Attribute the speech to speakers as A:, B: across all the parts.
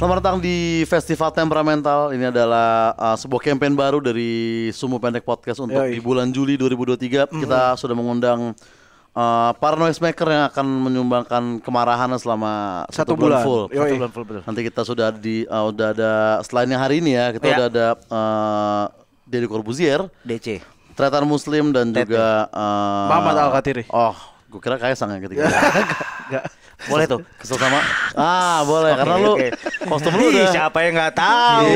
A: Selamat datang di Festival Temperamental. Ini adalah sebuah campaign baru dari Sumu Pendek Podcast untuk di bulan Juli 2023. Kita sudah mengundang para noisemaker yang akan menyumbangkan kemarahan selama satu bulan full. Nanti kita sudah udah ada selain yang hari ini ya, kita udah ada Deddy Corbuzier,
B: DC,
A: Tretan Muslim dan juga
C: Muhammad Al-Katiri.
A: Oh, gue kira Kaisang ya ketika.
B: boleh tuh.
A: Kesel sama? Boleh karena lu kostum lu udah.
B: Siapa yang nggak tahu?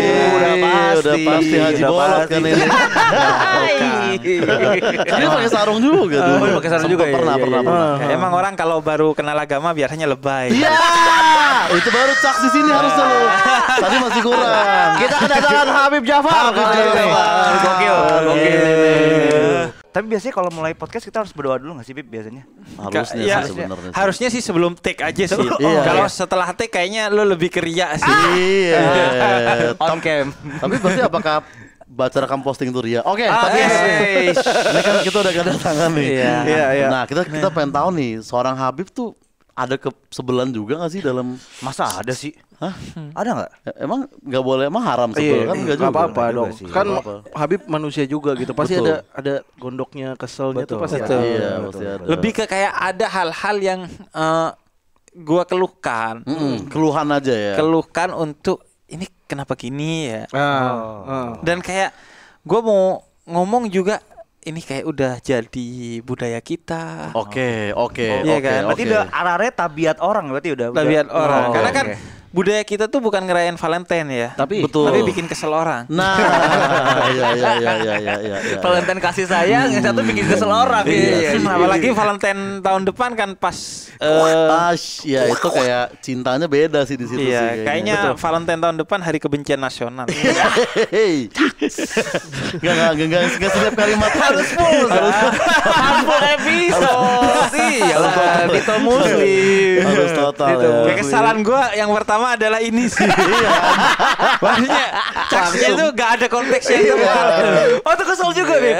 A: Udah pasti Haji Bolot kan ini. Dia pakai sarung juga tuh.
B: Pakai sarung juga ya.
A: Pernah.
D: Emang orang kalau baru kenal agama biasanya lebay.
A: Iya, itu baru cak di sini harusnya lu. Tadi masih kurang.
B: Kita kedatangan Habib Jafar. Gokil. Tapi biasanya kalau mulai podcast kita harus berdoa dulu nggak sih, Bib, biasanya?
A: Harusnya
D: Ya,
A: sih sebenarnya.
D: harusnya sih sebelum take aja sih.
A: Iya.
D: Kalau setelah take kayaknya lu lebih keria sih.
A: Iya.
B: On cam.
A: Tapi berarti apakah baca rekam posting itu ria? Oke, tapi ini kan kita udah kedatangan nih.
C: Iya.
A: Nah, kita pengen tahu nih, seorang Habib tuh ada kesebelan juga nggak sih dalam?
B: Masa ada sih?
A: Hah?
B: Ada nggak?
A: Emang nggak boleh, emang haram sebel kan? Nggak juga.
C: apa-apa
B: Nggak
C: dong.
B: juga sih.
C: Kan
A: Nggak apa-apa.
C: Habib manusia juga gitu. Pasti
A: Betul.
C: ada gondoknya, keselnya tuh pasti
D: Betul.
C: ada.
A: Iya, pasti ada.
D: Lebih ke kayak ada hal-hal yang gua keluhkan.
A: Keluhan aja ya.
D: Keluhkan untuk ini kenapa gini ya. Dan kayak gua mau ngomong juga ini kayak udah jadi budaya kita.
A: Oke.
D: Iya kan?
B: Berarti udah arah-arah tabiat orang berarti udah.
D: Tabiat orang. Karena kan
B: oke.
D: budaya kita tuh bukan ngerayain Valentine ya.
A: Betul.
D: Tapi bikin kesel orang.
A: Nah, iya.
B: Valentine kasih sayang, yang satu bikin kesel orang.
A: Iya.
D: Apalagi Valentine tahun depan kan pas
A: Ya itu kayak cintanya beda sih di situ
D: iya,
A: sih.
D: kayaknya Valentine tahun depan hari kebencian nasional.
A: Hei. Enggak setiap kalimat harus full
B: episode. Iyalah, Dito Muslim.
A: harus total ya.
D: Kesalahan gue yang pertama adalah ini sih. Maksudnya caksnya itu gak ada konteksnya itu.
B: Oh, tuh kesel juga, Bib.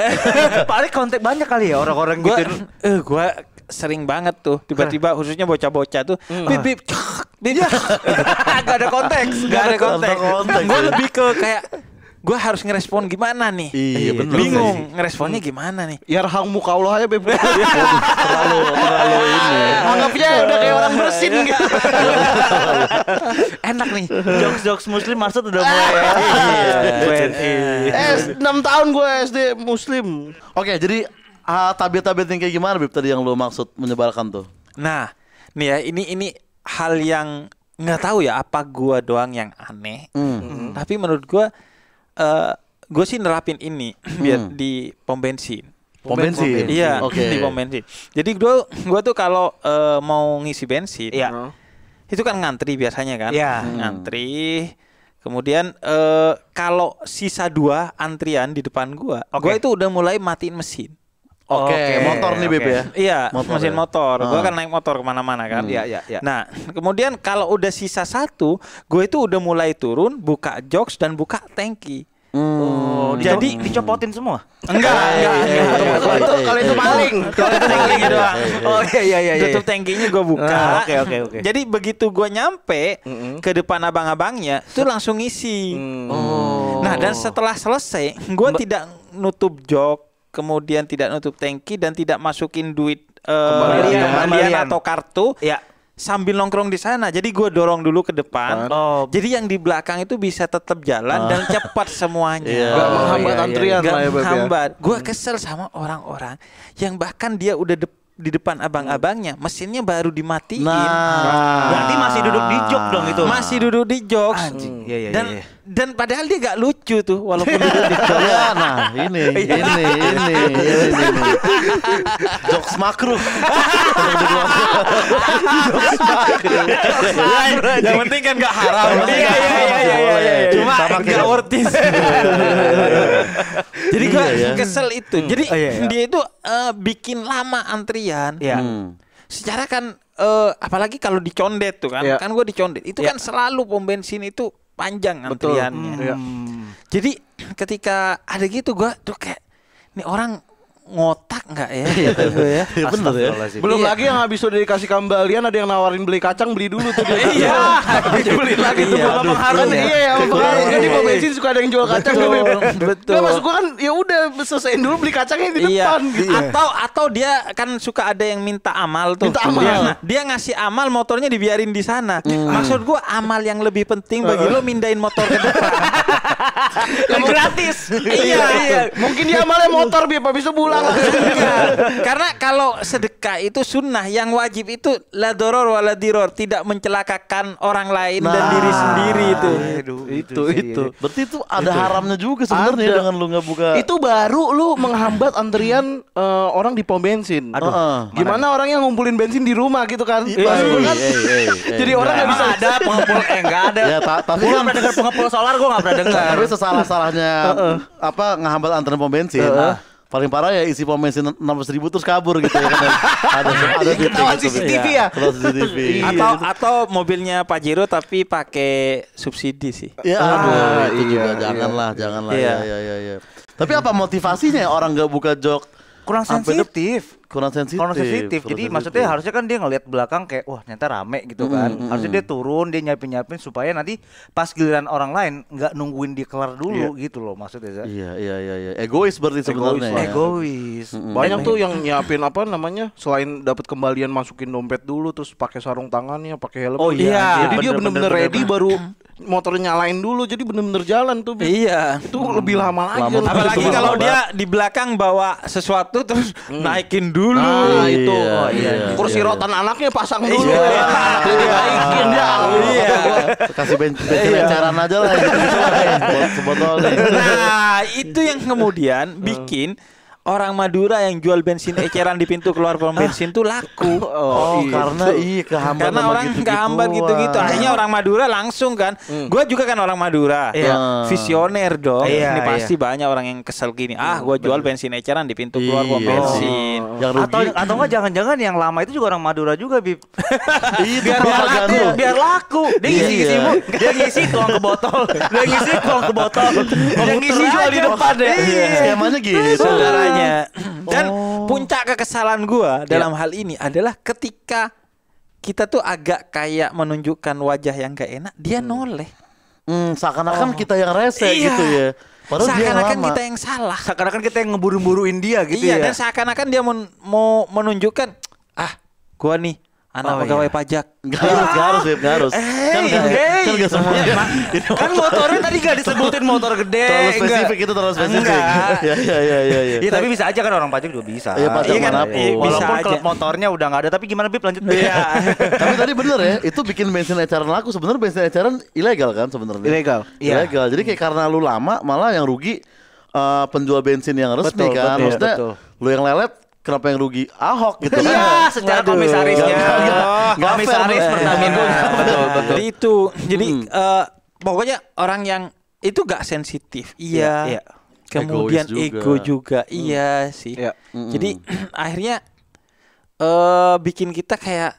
B: Paling kontak banyak kali ya orang-orang
D: Gue
B: gitu.
D: gue sering banget tuh tiba-tiba khususnya bocah-bocah tuh bib gak ada konteks. Gue lebih ke kayak gue harus ngerespon gimana nih.
A: Iya, bener
D: Bingung
A: sih.
D: ngeresponnya gimana nih.
C: Yarham muka Allah aja, Beb.
A: terlalu ini.
B: Anggapnya udah kayak orang bersin gitu.
D: Enak nih.
B: Jokes Muslim maksud udah mulai.
C: 6 tahun gue SD Muslim.
A: Oke, jadi tabiat-tabiat yang kayak gimana Bib tadi yang lo maksud menyebalkan tuh?
D: Nah, nih ya ini hal yang nggak tahu ya apa gua doang yang aneh. Tapi menurut gua sih nerapin ini biar di pom bensin.
A: Pom bensin.
D: Iya,
A: Oke.
D: di pom bensin. Jadi gua tuh kalau mau ngisi bensin, itu kan ngantri biasanya kan?
B: Iya.
D: Ngantri. Kemudian kalau sisa 2 antrian di depan gua itu udah mulai matiin mesin.
A: Oke, motor nih Bib ya.
D: Iya, mesin
A: ya?
D: motor. Gue kan naik motor kemana-mana kan.
B: Iya.
D: Nah, kemudian kalau udah sisa 1, gue itu udah mulai turun, buka jokes dan buka tangki.
B: Jadi dicopotin semua.
D: Enggak.
B: Kalau itu maling.
D: Kalau itu tangkinya doang.
B: Oh iya.
D: Tutup tangkinya gue buka.
B: Oke.
D: Jadi begitu gue nyampe ke depan abang-abangnya, tuh langsung ngisi. Nah, dan setelah selesai, gue tidak nutup jok, kemudian tidak nutup tangki dan tidak masukin duit kembalian atau kartu.
B: Ya.
D: Sambil nongkrong di sana. Jadi gue dorong dulu ke depan. Jadi yang di belakang itu bisa tetap jalan dan cepat semuanya.
C: Gak menghambat antrian lah ya, Beb.
D: Menghambat. Gue kesel sama orang-orang yang bahkan dia udah di depan abang-abangnya, mesinnya baru dimatiin.
B: Berarti masih duduk di jok dong itu.
D: Masih duduk di jok.
B: Iya.
D: Dan padahal dia gak lucu tuh walaupun duduk di jok.
A: Ya, nah ini. Jokes makruh.
D: Yang penting kan gak haram.
B: Iya.
D: Cuma gak worth it. Jadi gue kesel itu. Jadi dia itu bikin lama antrian. Secara kan apalagi kalau dicondet tuh kan. Kan gue dicondet. Itu kan selalu pom bensin itu panjang antriannya. Jadi ketika ada gitu gue tuh kayak ini orang ngotak nggak ya? Ya.
A: Bener ya.
C: Belum lagi yang habis udah dikasih kembalian ada yang nawarin beli kacang, beli dulu tuh dia.
D: Iya.
C: Beli lagi tuh
D: Iya,
C: kalau
D: aduh,
C: mengharap
D: iya.
C: iya ya, pengaruh kan di pom bensin suka ada yang jual kacang tuh.
D: Betul.
C: Nggak, maksud gua kan ya udah selesaiin dulu beli kacangnya di
D: Iya.
C: depan gitu.
D: Atau dia kan suka ada yang minta amal tuh.
C: Minta amal.
D: Dia ngasih amal, motornya dibiarin di sana. Maksud gua amal yang lebih penting bagi lo mindahin motor ke depan.
B: Yang gratis.
D: Iya.
C: Mungkin dia amalnya motor biar habis itu pulang langsung.
D: Iya. Karena kalau sedekah itu sunnah, yang wajib itu la doror wa la diror, tidak mencelakakan orang lain dan diri sendiri itu.
C: Itu.
A: Berarti itu ada haramnya juga sebenarnya
C: Ada.
A: dengan lu nggak buka.
C: Itu baru lu menghambat antrian orang di pom bensin.
A: Aduh.
C: Gimana orang yang ngumpulin bensin di rumah gitu kan?
A: Iya,
C: Maksud gua kan jadi orang nggak bisa
B: ada pengepul enggak ada.
A: Ya, tapi
B: Gue
A: kan
B: nggak pernah dengar pengepul solar, gue nggak pernah dengar.
A: tapi sesalah-salahnya apa ngehambat antrian pom bensin. Paling parah ya isi pom bensin 600.000 terus kabur gitu ya kan. Ada
C: Ketahuan CCTV ya?
A: Ketahuan CCTV.
D: Atau mobilnya Pajero tapi pakai subsidi sih.
A: Ya aduh itu juga janganlah
D: Iya.
A: ya. Tapi apa motivasinya ya orang nggak buka jok?
B: Kurang
A: Sampai dep-
B: sensitif.
A: Kurang sensitif.
B: Kurang sensitif. Jadi maksudnya harusnya kan dia ngelihat belakang kayak wah ternyata rame gitu kan. Harusnya dia turun, dia nyapin supaya nanti pas giliran orang lain nggak nungguin dia kelar dulu gitu loh maksudnya.
A: Iya. Egois berarti sebenarnya. ya.
B: Egois.
C: banyak tuh yang nyiapin apa namanya selain dapat kembalian masukin dompet dulu terus pakai sarung tangannya, pakai helm.
B: Oh iya,
C: Jadi dia
B: bener-bener
C: bener-bener ready baru motor nyalain dulu jadi bener-bener jalan tuh.
D: Iya.
C: Itu lebih lama lagi.
A: Lama.
D: Apalagi
A: Itu
D: kalau
A: banget.
D: dia di belakang bawa sesuatu terus naikin dulu.
C: Nah, itu.
A: Iya, iya.
C: Kursi rotan anaknya pasang dulu.
A: Iya.
C: Naikin dia.
D: Iya.
A: Kasih bensin eceran aja lah gitu sebotol nih.
D: Nah, itu yang kemudian bikin orang Madura yang jual bensin eceran di pintu keluar pom bensin tuh laku.
A: Karena kehambat
D: Karena
A: sama
D: orang
A: gitu-gituan.
D: kehambat gitu-gitu. Akhirnya orang Madura langsung kan. Gua juga kan orang Madura.
B: Iya.
D: Visioner dong.
B: Iya,
D: Ini pasti banyak orang yang kesel gini. Gua jual bensin eceran di pintu keluar pom
A: Iya.
D: bensin.
A: Yang rugi.
B: Atau enggak jangan-jangan yang lama itu juga orang Madura juga, Bib.
A: Biar
B: laku, biar laku. Dia ngisi-ngisi
A: Iya.
B: dia ngisi tuang ke botol. Dia ngisi tuang ke botol. Dia ngisi jual di depan deh.
A: Skemanya gitu.
D: Saudaranya. Dan puncak kekesalan gua dalam hal ini adalah ketika kita tuh agak kayak menunjukkan wajah yang gak enak, dia noleh.
A: Seakan-akan kita yang rese
D: Iya.
A: gitu ya. Padahal dia yang
D: Seakan-akan
A: lama.
D: kita yang salah.
B: Seakan-akan kita yang ngeburu-buruin dia gitu
D: Iya,
B: ya.
D: dan seakan-akan dia mau menunjukkan, gua nih anak pegawai pajak.
A: Nggak harus, Beb, nggak harus. Kan nggak semuanya.
B: Kan motornya tadi gak disebutin motor gede.
A: Terlalu spesifik itu terlalu spesifik.
B: Enggak.
A: Iya.
B: Iya tapi bisa aja kan orang pajak juga bisa.
A: Iya, pajak
B: Iya kan?
A: manapun.
B: Iya,
D: Bisa
B: walaupun
D: aja.
B: klub motornya udah nggak ada. Tapi gimana Bib lanjut?
D: Iya.
A: Tapi tadi bener ya, itu bikin bensin eceran laku. Sebenarnya bensin eceran ilegal kan sebenarnya.
C: Ilegal.
B: Iya.
A: Ilegal. Jadi kayak karena lu lama malah yang rugi penjual bensin yang resmi
B: Betul,
A: kan.
B: betul,
A: Maksudnya
B: betul.
A: lu yang lelet kenapa yang rugi Ahok gitu kan.
B: Iya, secara
D: Waduh.
B: komisarisnya.
A: Nggak
B: Komisaris
A: fair,
B: Pertamina. Betul.
D: Jadi itu. Jadi pokoknya orang yang itu gak sensitif. Iya.
B: Iya.
D: Kemudian
A: Egois juga.
D: ego juga. Iya sih.
C: Iya.
D: Jadi akhirnya bikin kita kayak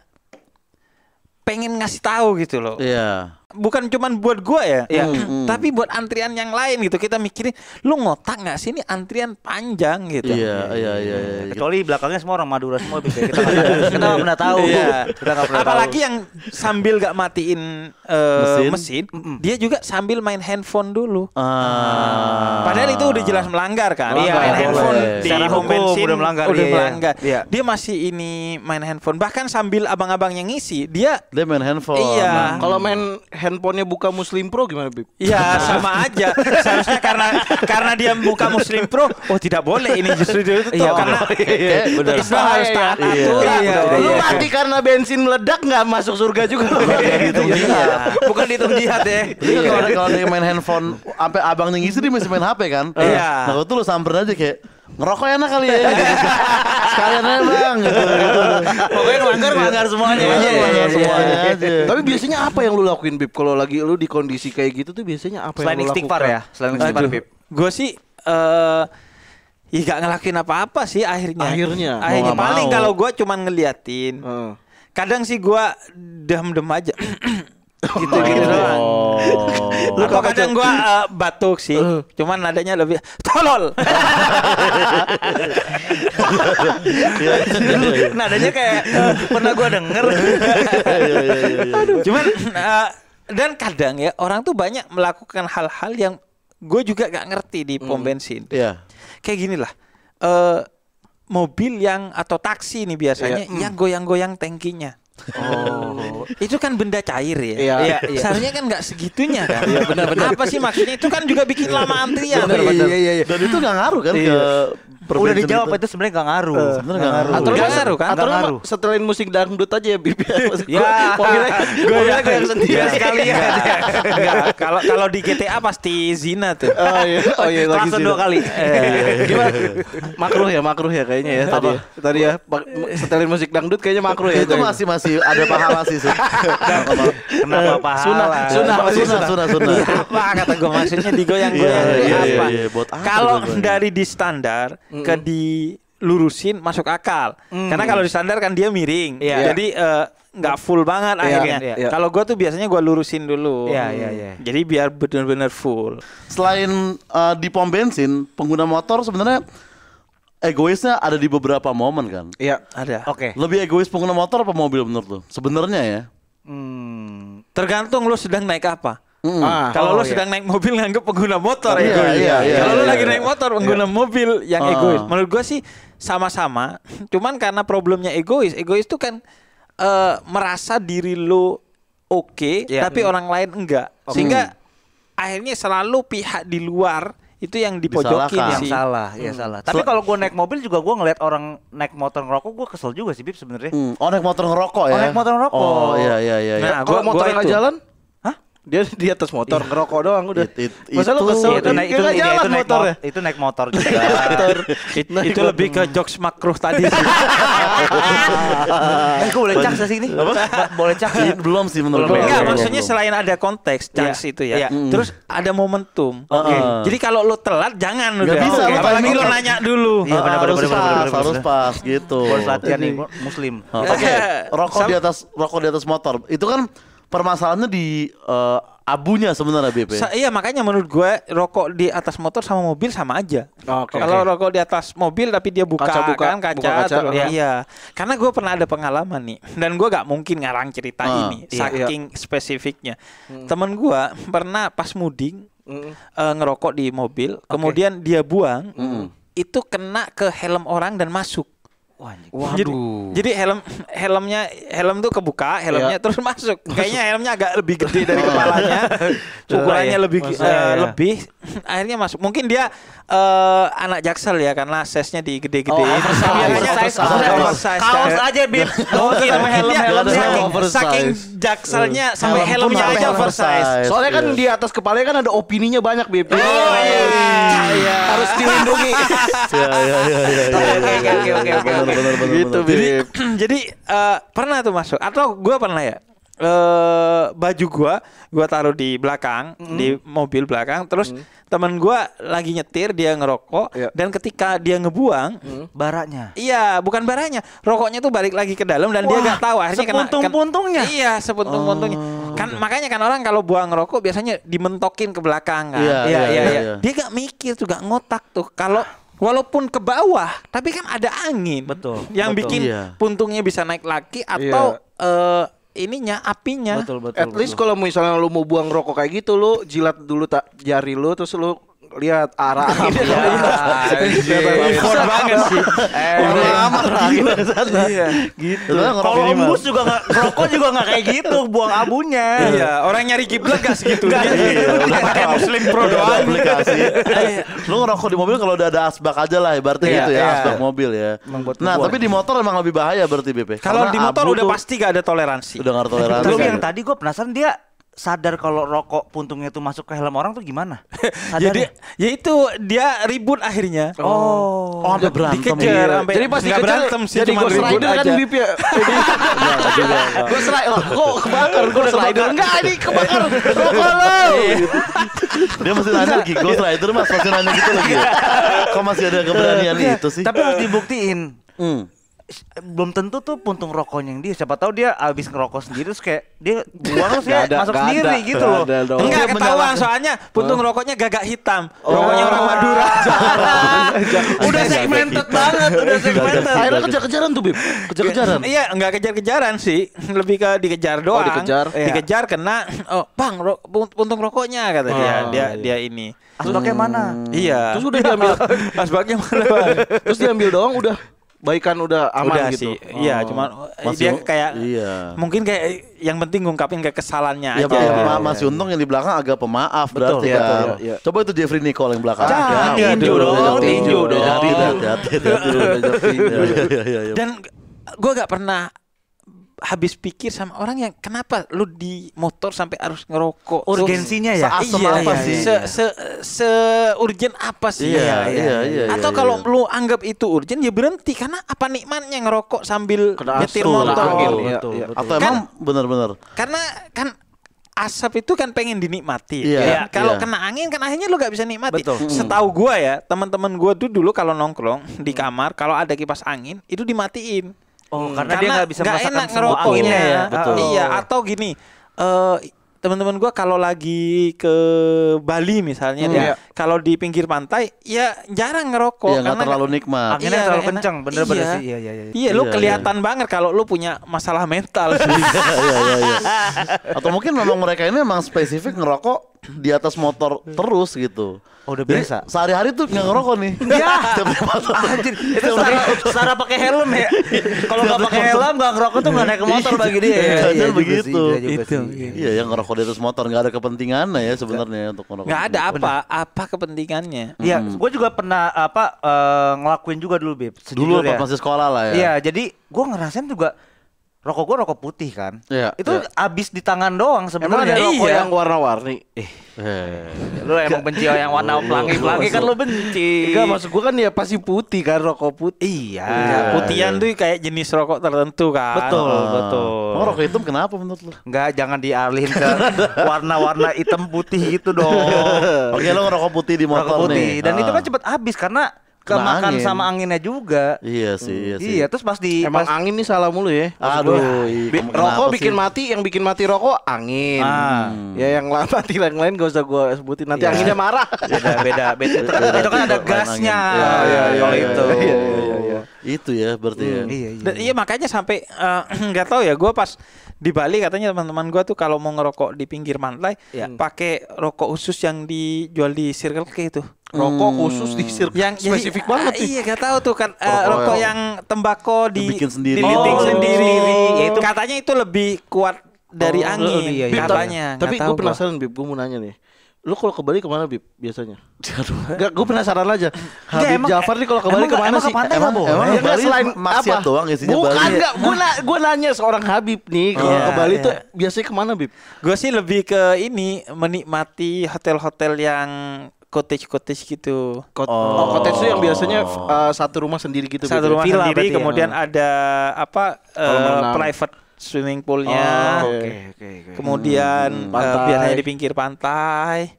D: pengen ngasih tahu gitu loh.
A: Iya.
D: Bukan cuman buat gua ya,
B: Iya.
D: tapi buat antrian yang lain gitu. Kita mikirin, lu ngotak nggak sih ini antrian panjang gitu.
A: Iya.
B: Kecuali belakangnya semua orang Madura semua bisa. Kita nggak pernah tahu.
D: Iya.
B: Kita nggak pernah tahu.
D: Apalagi yang sambil gak matiin mesin, dia juga sambil main handphone dulu. Padahal itu udah jelas melanggar kan.
A: Melanggar,
D: Main
A: boleh.
D: handphone di
B: Secara
D: pom
B: hukum
D: bensin
B: udah melanggar,
D: udah
B: iya.
D: melanggar.
B: Iya.
D: Dia masih ini main handphone. Bahkan sambil abang-abang yang ngisi, dia
A: Dia main handphone.
D: Iya.
C: Kalau main handphonenya buka Muslim Pro gimana, Bib?
D: iya sama aja. Seharusnya karena dia buka Muslim Pro, tidak boleh ini justru ditutup karena Islam harus taat aturan.
A: Iya.
C: Lu mati karena bensin meledak nggak masuk surga juga.
B: Bukan dihitung jihad ya.
A: Jadi kalau dia main handphone sampai abangnya ngisi dia masih main HP kan.
D: Iya.
A: Nah, waktu lu samperin aja kayak ngerokok enak kali ya gitu. Sekalian aja bang gitu.
B: Pokoknya melanggar semuanya aja.
A: Melanggar semuanya aja.
C: Tapi biasanya apa yang lu lakuin, Bib? Kalau lagi lu di kondisi kayak gitu tuh biasanya apa
B: Selain
C: yang lu
B: istighfar
C: lakukan?
B: ya. Selain istighfar Bib.
D: Gue sih ya gak ngelakuin apa-apa sih akhirnya.
C: Akhirnya, mau
D: Akhirnya
C: nggak
D: paling
C: mau.
D: kalau gue cuman ngeliatin.
C: Heeh.
D: Kadang sih gue dem-dem aja.
B: Gitu doang.
D: Atau kadang gua batuk sih, cuman nadanya lebih tolol.
B: Nadanya kayak pernah gua denger.
D: Cuman dan kadang ya orang tuh banyak melakukan hal-hal yang gue juga gak ngerti di pom bensin.
A: Iya.
D: Kayak gini lah, mobil yang atau taksi nih biasanya yang goyang-goyang tangkinya. Itu kan benda cair ya.
C: Iya.
D: Seharusnya kan nggak segitunya kan. Iya benar-benar. Apa sih maksudnya? Itu kan juga bikin lama antrian.
C: Iya.
A: Dan itu nggak ngaruh kan ke
B: Udah dijawab itu sebenarnya nggak ngaruh.
A: Sebenarnya nggak ngaruh.
C: Atau
D: Nggak ngaruh kan?
C: Atau
B: Nggak ngaruh.
C: setelin musik dangdut aja ya Bib.
B: Ya,
C: Gue yang sendiri
B: sekalian.
D: Enggak, kalau di GTA pasti zina tuh.
C: Oh iya lagi
B: Langsung
C: sih.
B: 2 kali.
C: Gimana? Makruh ya kayaknya ya tadi. Tadi ya setelin musik dangdut kayaknya makruh ya.
A: Itu masih ada pahala sih.
B: Kenapa pahala?
A: Sunah.
D: Apa kata gue maksudnya digoyang-goyang apa?
A: Buat apa
D: Kalau
A: digoyang-goyang?
D: dari di standar ke dilurusin masuk akal. Karena kalau di standar kan dia miring.
B: Iya.
D: Jadi nggak full banget akhirnya.
B: iya.
D: Kalau gue tuh biasanya gue lurusin dulu.
B: Iya.
D: Jadi biar benar-benar full.
A: Selain di pom bensin, pengguna motor sebenarnya egoisnya ada di beberapa momen kan.
C: Iya.
D: Ada.
B: Oke.
A: Lebih egois pengguna motor apa mobil menurut lu? Sebenarnya ya.
D: Tergantung lo sedang naik apa.
C: Oh,
D: Kalau lo
C: iya.
D: sedang naik mobil nganggep pengguna motor
A: Iya,
D: egois.
A: iya,
D: Kalau lo
A: iya,
D: lagi
A: iya.
D: naik motor pengguna mobil yang egois. Menurut gua sih sama-sama. Cuman karena problemnya egois tuh kan merasa diri lo oke,
B: Iya.
D: tapi orang lain enggak. Sehingga akhirnya selalu pihak di luar itu yang dipojokin
A: Disalahkan.
D: sih.
B: Yang salah. Tapi kalau gue naik mobil juga gue ngeliat orang naik motor ngerokok, gue kesel juga sih Bib sebenarnya.
A: Oh naik motor ngerokok ya?
B: Oh, naik motor ngerokok.
A: Oh iya.
D: Nah,
C: Kalau motornya nggak
D: itu.
C: jalan,
B: Hah?
C: dia di atas motor ngerokok doang udah. Masa lu
A: itu-
C: kesel?
B: Itu naik itu
C: nggak jalan motornya.
B: itu naik motor juga.
D: Itu lebih ke jokes makruh tadi sih.
B: Gue boleh cak sih ini? Boleh cak sih.
A: Belum sih menurut
B: Belum,
A: gua.
D: Enggak,
A: Belum,
D: maksudnya
A: belum.
D: selain ada konteks chance
B: Iya,
D: itu ya.
B: iya.
D: Terus ada momentum.
A: Oke.
D: Jadi kalau lo telat jangan
A: Nggak
D: udah.
A: bisa, lo
D: Apalagi
A: timing
D: lo
A: kan.
D: nanya dulu.
B: Iya, benar,
A: harus pas gitu.
B: Gue harus latihan nih muslim.
A: Oke, rokok di atas motor. Itu kan permasalahannya di abunya sebenarnya BP.
D: Iya, makanya menurut gue rokok di atas motor sama mobil sama aja.
C: Oke.
D: Kalau rokok di atas mobil tapi dia buka
C: Kaca buka,
D: kan
C: buka
D: kaca,
C: kaca,
D: terus-
C: iya.
D: iya. Karena gue pernah ada pengalaman nih, dan gue gak mungkin ngarang cerita ini saking spesifiknya. Temen gue pernah pas mudik ngerokok di mobil, kemudian dia buang, itu kena ke helm orang dan masuk.
B: Wah, anjing.
D: Jadi helm tuh kebuka, helmnya terus masuk. Kayaknya helmnya agak lebih gede dari kepalanya. Ukurannya lebih akhirnya masuk. Mungkin dia anak Jaksel ya karena size-nya digede-gedein. Oversize.
B: Kaos aja Bib.
D: Mungkin
B: Sama helmnya.
D: saking Jakselnya sampai
A: Helm pun
D: helmnya aja
A: sampai
D: oversize.
A: oversize.
C: Soalnya kan
A: Iya.
C: di atas kepalanya kan ada opininya banyak Bib.
D: Iya.
C: Harus dilindungi.
B: Oke.
A: Bener.
C: Gitu Bib.
D: Jadi pernah tuh masuk atau gue pernah ya baju gua taruh di belakang di mobil belakang terus teman gua lagi nyetir dia ngerokok
C: Iya.
D: dan ketika dia ngebuang
B: Baraknya.
D: iya bukan baranya rokoknya tuh balik lagi ke dalam dan dia nggak tahu akhirnya
B: sepuntung-puntungnya.
D: iya sepuntung-puntungnya kan makanya kan orang kalau buang rokok biasanya dimentokin ke belakang kan
A: Iya.
D: dia gak mikir tuh gak ngotak tuh kalau walaupun ke bawah tapi kan ada angin
B: Betul,
D: yang
B: betul.
D: bikin
A: Iya.
D: puntungnya bisa naik lagi atau ininya apinya
B: Betul.
C: At least kalau misalnya lu mau buang rokok kayak gitu lu jilat dulu jari lu terus lu lihat arah anginnya.
D: effort banget sih
A: Gitu.
B: Kalau embus juga nggak, rokok juga nggak kayak gitu, buang abunya.
D: iya orang nyari kiblat gak segitu pakai Muslim Pro doang
A: aplikasi. Lu ngerokok di mobil kalau udah ada asbak aja lah ibaratnya gitu ya, asbak mobil ya.
B: Emang buat
A: Nah,
B: ngebuang.
A: tapi di motor emang lebih bahaya berarti BP.
D: kalau
A: Karena
D: di motor
A: abu
D: udah
A: tuh
D: pasti gak ada toleransi
A: udah nggak ada toleransi.
B: Belum
A: kan?
B: yang tadi gue penasaran dia sadar kalau rokok puntungnya itu masuk ke helm orang tuh gimana?
D: jadi ya itu dia ribut akhirnya
B: Oh.
A: Oh, sampai berantem.
D: dikejar sampai
C: Jadi pas
D: nggak
C: dikejar
D: berantem sih
C: jadi
D: cuma
C: Ghost
D: ribut
C: Rider kan
D: aja
C: Bib ya. Ghost Rider kok kebakar Ghost Rider enggak ini kebakar rokok lo.
A: Dia masih nanya lagi, Ghost Rider mas masih nanya gitu lagi ya. Kok masih ada keberanian itu sih?
B: Tapi harus dibuktiin. belum tentu tuh puntung rokoknya yang dia. Siapa tahu dia abis ngerokok sendiri terus kayak dia buang terus kayak masuk sendiri gitu loh.
D: Enggak ketahuan soalnya puntung rokoknya gagak hitam. Rokoknya orang Madura.
B: Udah segmented banget, udah segmented.
C: Akhirnya kejar-kejaran tuh, Bib. Kejar-kejaran.
D: Iya, enggak kejar-kejaran sih. Lebih ke dikejar doang.
C: dikejar.
D: Dikejar kena Bang, puntung rokoknya kata dia ini.
B: Asbaknya mana?
D: Iya.
C: Terus udah diambil.
D: Asbaknya mana, Bang?
C: Terus diambil doang udah baikan udah aman
D: Udah
C: gitu.
D: sih. Iya, cuma dia kayak mungkin kayak yang penting ngungkapin kesalahannya
A: ya,
D: aja.
A: Ya, Mas Untung yang di belakang agak pemaaf berarti kan.
C: Iya.
A: Coba itu Jeffrey Nicole yang belakang.
B: Tinju dong.
D: Dan gue gak pernah habis pikir sama orang yang kenapa lu di motor sampai harus ngerokok.
B: Urgensinya ya?
A: Seasem apa sih?
D: Se-urgent apa sih?
A: Iya.
D: Atau kalau lu anggap itu urgent ya berhenti. Karena apa nikmatnya ngerokok sambil nyetir motor?
A: Atau emang benar-benar?
D: Karena kan asap itu kan pengen dinikmati.
A: Iya.
D: Kalau kena angin kan akhirnya lu gak bisa nikmati.
B: Betul.
D: Setahu gua ya, teman-teman gua tuh dulu kalau nongkrong di kamar, kalau ada kipas angin itu dimatiin.
B: Oh, karena dia nggak bisa merasakan
D: enak
B: semua
D: ngerokoknya
B: anginnya ya.
D: Betul. Iya, atau gini, teman-teman gua kalau lagi ke Bali misalnya, kalau di pinggir pantai, ya jarang ngerokok.
A: Iya, nggak terlalu nikmat.
B: Anginnya terlalu kencang, bener-bener sih.
D: Iya, lu kelihatan banget kalau lu punya masalah mental.
A: Iya. Atau mungkin memang mereka ini memang spesifik ngerokok di atas motor terus gitu.
B: Oh, udah biasa.
A: Jadi, sehari-hari tuh nggak ngerokok nih.
B: Iya. Anjir, itu secara pakai helm ya. Kalau nggak pakai helm nggak ngerokok tuh nggak naik ke motor bagi dia.
A: Iya, begitu.
B: Itu.
A: Iya, yang ngerokok di atas motor nggak ada kepentingannya ya sebenarnya untuk ngerokok.
D: Nggak ada apa kepentingannya.
B: Iya, gue juga pernah ngelakuin juga dulu, Bib.
A: Dulu pas masih sekolah lah ya.
B: Iya, jadi gue ngerasain juga rokok gue rokok putih kan.
A: Iya.
B: Itu abis di tangan doang
C: Emang
B: sebenarnya.
C: ada rokok yang warna-warni?
B: Lu emang benci yang warna pelangi-pelangi kan lu benci.
C: Enggak, maksud gua kan ya pasti putih kan, rokok putih.
B: Iya.
D: Putihan tuh kayak jenis rokok tertentu kan.
B: Betul.
A: Emang rokok hitam kenapa menurut lu?
B: Enggak, jangan dialihin ke warna-warna hitam putih gitu dong.
A: Oke, lo ngerokok putih di motor
B: Rokok putih.
A: nih.
B: Dan itu kan cepet habis karena kemakan
A: angin.
B: sama anginnya juga.
A: Iya sih.
B: Iya, terus pas di
C: Emang angin nih salah mulu ya.
A: Aduh,
C: Rokok bikin mati, yang bikin mati rokok angin. Ya yang mati yang lain gak usah gua sebutin, nanti anginnya marah.
B: beda. Itu kan ada gasnya. Kalau itu.
C: Iya.
A: Itu ya berarti ya.
D: Iya makanya sampai nggak tahu ya, gue pas di Bali katanya teman-teman gue tuh kalau mau ngerokok di pinggir pantai pakai rokok khusus yang dijual di Circle K itu.
C: Rokok khusus di
D: Yang
C: spesifik banget nih.
D: Iya, gak tahu tuh kan rokok yang tembakau
A: dibikin sendiri.
D: diliting sendiri.
B: Ya, itu
D: katanya itu lebih kuat dari angin.
B: iya.
D: Katanya.
C: Tapi
D: nggak
C: gue
D: tahu
C: penasaran, Bib, gue mau nanya nih. Lu kalau ke Bali kemana, Bib, biasanya? Enggak, gue penasaran aja. Habib Jafar nih kalau ke Bali kemana sih?
B: Emang
C: ya enggak, selain
A: maksiat doang isinya
C: Bukan,
A: Bali.
C: enggak. Gue nanya seorang Habib nih, kalau ke Bali tuh biasanya kemana, Bib?
D: Gue sih lebih ke ini, menikmati hotel-hotel yang cottage gitu.
C: Cottage itu yang biasanya satu rumah sendiri gitu.
D: Satu rumah
B: Villa
D: sendiri,
B: berarti ya?
D: kemudian ada private swimming poolnya.
B: Oke.
D: Kemudian
C: Pantai.
D: biasanya di pinggir pantai.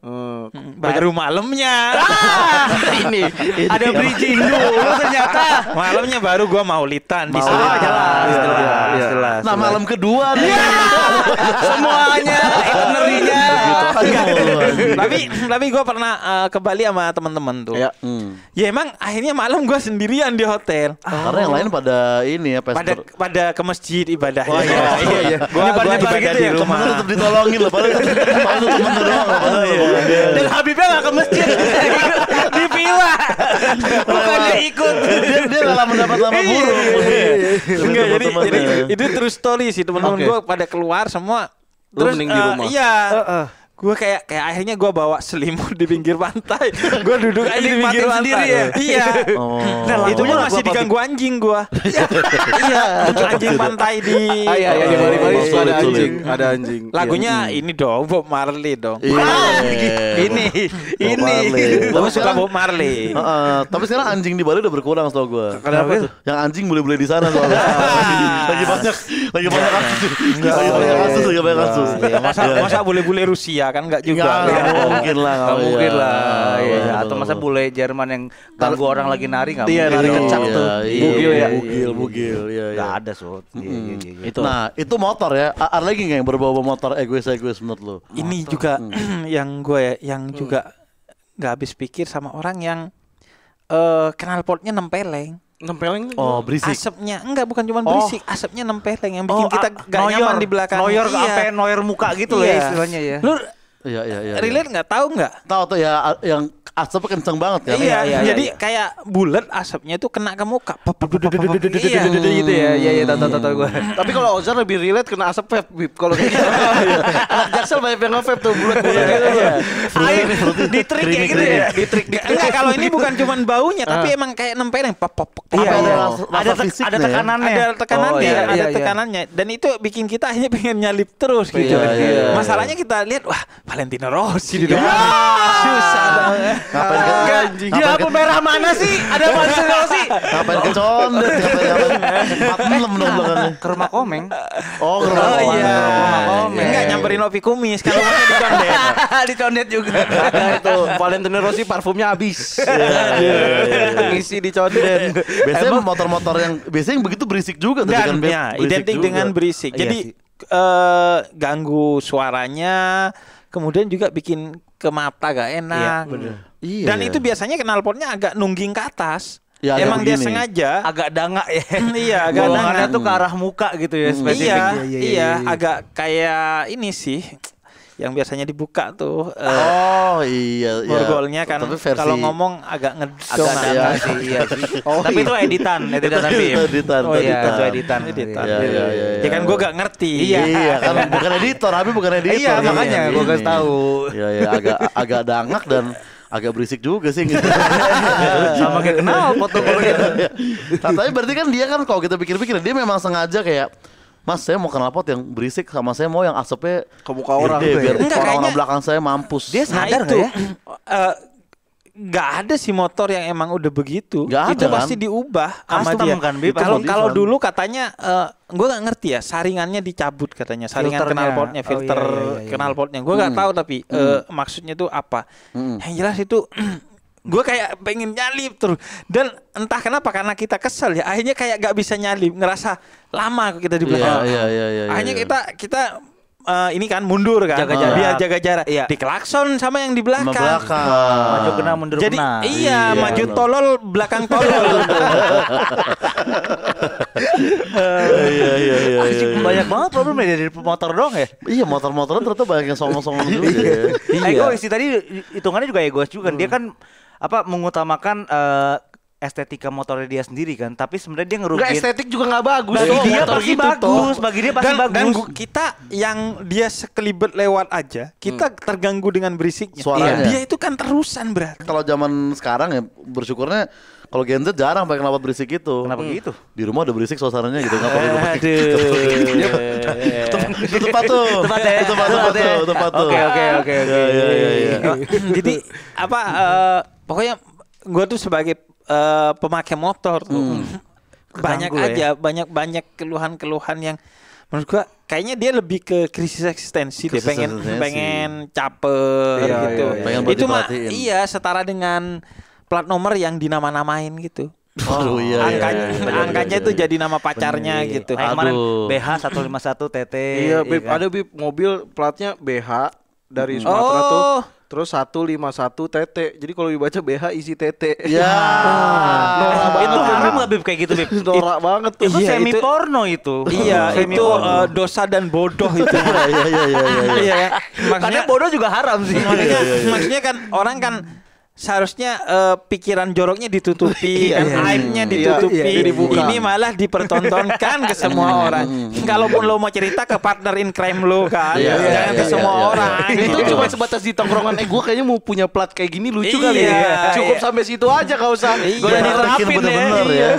D: Baru malamnya.
C: Ini
B: Ada bridging dulu ternyata.
D: Malamnya baru gua maulitan di
A: Maulitan.
D: sana. Jelas.
A: Nah, malam kedua nih.
B: Semuanya itinerary-nya.
D: Tapi gue pernah ke Bali sama teman-teman tuh.
C: Ya.
D: Ya emang akhirnya malam gue sendirian di hotel.
A: Karena yang lain pada ini ya
D: Pada ke masjid ibadah.
A: Oh, iya.
D: Gua ibadah
B: gitu
D: di
B: ya,
D: rumah.
A: Temennya tetap ditolongin loh, padahal temen doang.
B: Dan Habibnya gak ke masjid. Di villa. Bukannya ikut.
A: Dia malah mendapat nama buruk.
D: Enggak, jadi itu true story sih, teman-teman gue pada keluar semua.
C: Lu mending di rumah.
D: Iya. Gue kayak akhirnya gue bawa selimut di pinggir pantai. Gue duduk aja di pinggir
B: Nikmatin
D: pantai.
B: sendiri ya?
D: Iya.
B: Nah,
D: Itu pun
B: lagunya
D: masih
B: lagu apa,
D: diganggu anjing gue. Iya. Anjing pantai di.
C: Iya, di Bali
A: Betul,
C: ada
A: betul.
C: anjing, ada anjing.
D: Lagunya ini dong, Bob Marley dong.
B: Ini.
D: Gue suka Bob Marley.
A: Tapi sekarang anjing di Bali udah berkurang setahu gue.
C: Kenapa tuh?
A: Yang anjing boleh-boleh di sana soalnya. Lagi banyak Lagi banyak kasus. Lagi banyak kasus.
D: Masa bule-bule Rusia kan enggak juga.
A: Enggak mungkin lah.
B: Nggak mungkin lah. Iya. Atau masa bule Jerman yang ganggu orang lagi nari nggak mungkin.
C: nari kecak tuh.
A: Bugil ya. Bugil. Iya.
B: Nggak ada Sud.
C: Itu.
A: Nah, itu motor ya. Ada lagi nggak yang berbau motor egois menurut lo?
D: Ini juga yang gue yang juga nggak habis pikir sama orang yang knalpotnya nempeleng.
C: Nempeleng.
A: Oh, berisik.
D: Asapnya bukan cuma berisik, asapnya nempeleng yang bikin kita gak nyaman di belakang.
B: Noyor sampai noyor muka gitu loh ya istilahnya ya.
D: Lu
A: Iya.
D: relate nggak tahu nggak?
A: Tahu tuh ya yang asapnya kenceng banget kan?
D: Iya. Jadi kayak bulat asapnya itu kena ke muka. Iya.
B: Gitu ya. Iya tahu gue.
C: Tapi kalau Ozar lebih relate kena asap vape, Bib. Kalau kayak gitu. Anak Jaksel banyak yang nge-vape tuh bulat-bulat gitu.
B: Air di trik kayak gitu ya. Di trik.
D: Enggak, kalau ini bukan cuma baunya tapi emang kayak nempeleng.
B: Iya.
A: Ada
B: tekanannya.
D: Ada tekanannya,
B: Oh, iya.
D: tekanannya. Dan itu bikin kita akhirnya pengen nyalip terus gitu.
A: Iya.
D: Masalahnya kita lihat wah Valentino Rossi di depan. Susah banget.
A: Ngapain
B: Dia apa merah mana sih? Ada Valentino Rossi.
A: Ngapain kecondet? Ngapain dong belakangnya?
B: Ke rumah Komeng.
A: Oh,
D: Iya.
B: Komeng.
D: Enggak nyamperin Opi Kumis kan rumahnya di Condet.
B: Dicondet juga.
C: Nah itu Valentino Rossi parfumnya habis. Ngisi di conden.
A: Biasanya motor-motor yang biasanya begitu berisik juga tuh
D: Dan
A: kan, Beb?
D: ya,
A: Berisik
D: identik
A: juga.
D: dengan berisik.
B: Iya
D: Jadi
B: sih.
D: ganggu suaranya, kemudian juga bikin ke mata gak enak.
A: Iya.
D: Dan itu biasanya knalpotnya agak nungging ke atas.
A: Ya, agak
D: Emang dia
A: begini.
D: sengaja.
B: Agak dangak ya.
D: Iya, agak
B: Bolongannya
D: dangak.
B: tuh ke arah muka gitu ya spesifik.
D: Iya, agak kayak ini sih. Yang biasanya dibuka tuh.
A: Oh iya.
D: Borgolnya kan
A: Tapi versi
D: kalau ngomong agak ngedong.
B: Agak dangak sih, iya sih. Tapi itu editan tapi.
A: editan.
B: Oh iya, itu editan.
A: Iya.
D: Ya kan gue gak ngerti.
A: Iya kan bukan editor, tapi bukan editor.
B: Iya, makanya gue kasih tahu.
A: Iya, agak dangak dan agak berisik juga sih gitu.
B: Sama kayak kenal foto kalau gitu.
A: Tapi berarti kan dia kan kalau kita pikir-pikir dia memang sengaja kayak Mas, saya mau knalpot yang berisik sama saya mau yang asapnya
C: Ke muka orang
A: gede,
C: tuh ya.
A: biar
D: Enggak,
A: orang
D: kayaknya-
A: belakang saya mampus.
B: Dia sadar
D: itu,
B: nggak ya?
D: Nggak ada sih motor yang emang udah begitu.
A: Nggak
D: Itu
A: ada,
D: pasti
A: kan?
D: diubah sama
B: Custom
D: dia.
B: kan, Bib?
D: Kalau
A: Itu
D: kalau
A: modifan.
D: dulu katanya, gue nggak ngerti ya. Saringannya dicabut katanya. Saringan
B: Filternya.
D: knalpotnya,
B: Oh,
D: filter
B: iya.
D: knalpotnya. Gue nggak tahu tapi maksudnya itu apa. Yang jelas itu. Gue kayak pengen nyalip terus. Dan entah kenapa karena kita kesel ya. Akhirnya kayak gak bisa nyalip. Ngerasa lama kita di belakang.
A: Iya.
D: Akhirnya kita ini kan mundur kan.
B: Jaga jarak.
D: Biar jaga jarak.
B: Iya.
D: Diklakson sama yang di belakang.
A: Sama belakang.
B: Maju kena mundur
D: Jadi
B: kena.
D: iya,
A: Iya,
D: maju
A: benar.
D: tolol belakang tolol.
A: Iya.
B: Banyak banget problemnya dari motor doang ya.
A: Iya, motor-motoran ternyata banyak yang songong-songong juga ya.
B: Egois sih tadi hitungannya juga egois juga. Dia kan mengutamakan estetika motornya dia sendiri kan, tapi sebenarnya dia
C: Enggak
B: ngerugiin.
C: estetik juga nggak bagus.
B: Bagi
C: Toh,
B: dia
C: motor
B: pasti
C: gitu,
B: bagus,
C: toh.
B: bagi dia pasti bagus.
D: Dan kita yang dia sekelibet lewat aja, kita terganggu dengan berisiknya.
A: Suaranya.
D: Dia itu kan terusan berat.
A: Kalau zaman sekarang ya bersyukurnya kalau Gen Z jarang pakai knalpot berisik itu.
B: Kenapa gitu?
A: Di rumah udah berisik suasananya gitu. Nggak perlu pakai.
B: Aduh.
A: Tepat tuh. Tepat tuh.
B: Oke.
A: Iya.
D: Jadi pokoknya gue tuh sebagai pemakai motor tuh banyak
B: Keganggu
D: aja banyak keluhan-keluhan yang menurut gua kayaknya dia lebih ke krisis eksistensi deh,
A: Krisis
D: pengen
A: eksistensi.
D: caper
C: Iya,
D: gitu.
C: iya, iya.
A: Pengen
D: Itu mah
A: diperhatiin.
D: iya setara dengan plat nomor yang dinama-namain gitu.
A: Aduh, iya.
D: Angkanya itu jadi nama pacarnya gitu.
B: Kayak kemarin
A: Aduh.
B: BH 151 TT.
C: Iya, Bib,
B: kan?
C: ada Bib mobil platnya BH dari Sumatera tuh.
D: Oh.
C: Terus 151 TT. Jadi kalau dibaca BH isi TT.
A: Ya.
C: Norak banget.
B: Itu haram nggak Bib kayak gitu Bib?
C: Norak banget tuh.
B: Itu
D: Iya,
B: semi
D: itu-
B: porno itu.
D: Iya,
B: Semi
D: itu
B: porno.
D: dosa dan bodoh itu.
A: Iya.
D: Iya,
B: Karena
D: maksudnya
B: bodoh juga haram sih.
D: maksudnya kan orang kan seharusnya pikiran joroknya ditutupi, kan aibnya ditutupi.
C: Iya, dibuka.
D: Ini malah dipertontonkan ke semua orang. Kalaupun lo mau cerita ke partner in crime lo kan,
A: Iya,
D: jangan ke
A: iya,
D: semua
A: iya,
D: orang.
C: Itu
D: gitu.
C: cuma sebatas di tongkrongan. Gue kayaknya mau punya plat kayak gini lucu
D: Iya,
C: kali ya. Cukup
D: iya.
C: sampai situ aja gak usah.
D: Iya.
C: Gak usah
A: Bikin
C: diterapin ya.
A: bener-bener ya.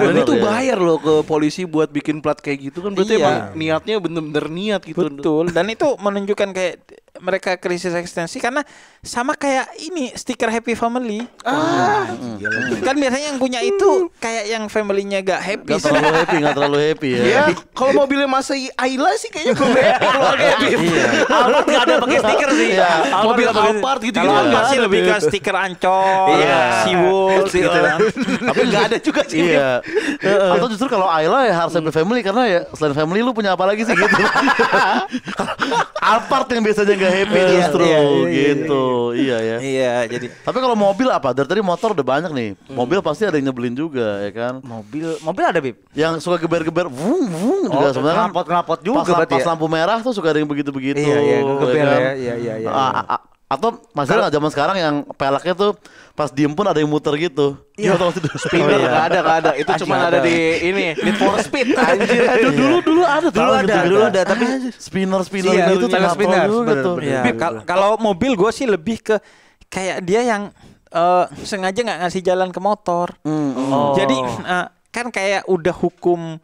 C: Dan itu bayar loh ke polisi buat bikin plat kayak gitu kan. Berarti
D: Iya.
C: emang niatnya bener-bener niat gitu.
D: Betul, dan itu menunjukkan kayak mereka krisis eksistensi karena sama kayak ini stiker Happy Family. Kan biasanya yang punya itu kayak yang family-nya gak happy.
A: Gak terlalu happy ya.
C: Ya, kalau mobilnya masih Ayla sih kayaknya belum happy keluarga Bip.
B: Alphard nggak ada pakai stiker sih.
C: Mobil Alphard gitu
D: Kalau Alphard sih lebih ke stiker Ancol, Seawood gitu kan.
C: Tapi nggak ada juga sih.
A: Iya. Atau justru kalau Ayla ya harus Happy Family karena ya selain family lu punya apa lagi sih gitu. Alphard yang biasanya gak happy justru gitu. Iya ya.
D: Iya, jadi
A: Tapi kalau mobil apa? Dari tadi motor udah banyak nih. Mobil pasti ada yang nyebelin juga ya kan.
B: Mobil ada Bib.
A: Yang suka geber-geber vung vung juga sebenarnya kan.
B: Knalpot juga
A: Pas,
B: berarti
A: pas
B: ya.
A: lampu merah tuh suka ada yang begitu-begitu.
B: Iya, ngegeber
A: kan?
B: ya. Iya.
A: Atau masih nggak zaman sekarang yang peleknya tuh pas diem pun ada yang muter gitu. Iya.
C: Spinner nggak ada. Itu cuma ada di ini Need for Speed. Anjir.
A: Dulu ada.
B: Dulu ada, tapi
A: spinner
B: Iya,
A: gitu
B: spinner
A: juga tuh.
D: ya, kalau mobil gue sih lebih ke kayak dia yang sengaja nggak ngasih jalan ke motor. Jadi kan kayak udah hukum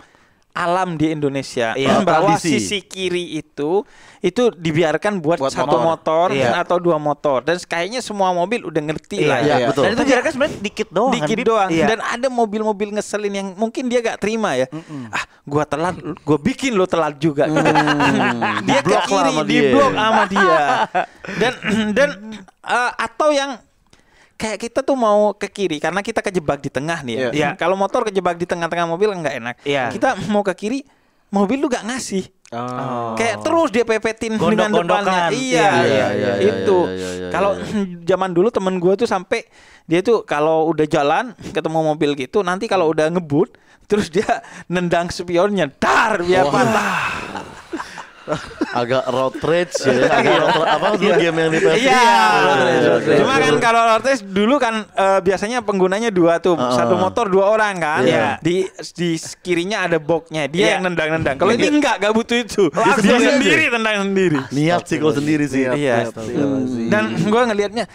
D: alam di Indonesia bahwa
A: tradisi.
D: sisi kiri itu dibiarkan buat satu motor atau dua motor, dan kayaknya semua mobil udah ngerti lah.
A: Iya, betul.
B: Dan itu jaraknya sebenarnya dikit doang.
D: Dikit doang. Dan ada mobil-mobil ngeselin yang mungkin dia gak terima ya. Gua telat, gua bikin lo telat juga. Dia ke kiri, diblok sama dia. Dan atau yang kayak kita tuh mau ke kiri karena kita kejebak di tengah nih ya. Kalau motor kejebak di tengah-tengah mobil nggak enak. Kita mau ke kiri, mobil lu gak ngasih. Kayak terus dia pepetin dengan depannya. Iya. Itu. Kalau zaman dulu temen gue tuh sampai dia tuh kalau udah jalan ketemu mobil gitu, nanti kalau udah ngebut terus dia nendang spionnya, dar biar patah.
A: Agak road rage ya. Apa dulu game yang di PS?
D: Iya. Cuma kan kalau road rage dulu kan biasanya penggunanya dua tuh, satu motor dua orang kan. Di kirinya ada boxnya, dia yang nendang-nendang. Kalau ini enggak butuh itu. Dia sendiri tendang sendiri.
A: Niat sih kalau sendiri sih.
D: Iya. Dan gue ngelihatnya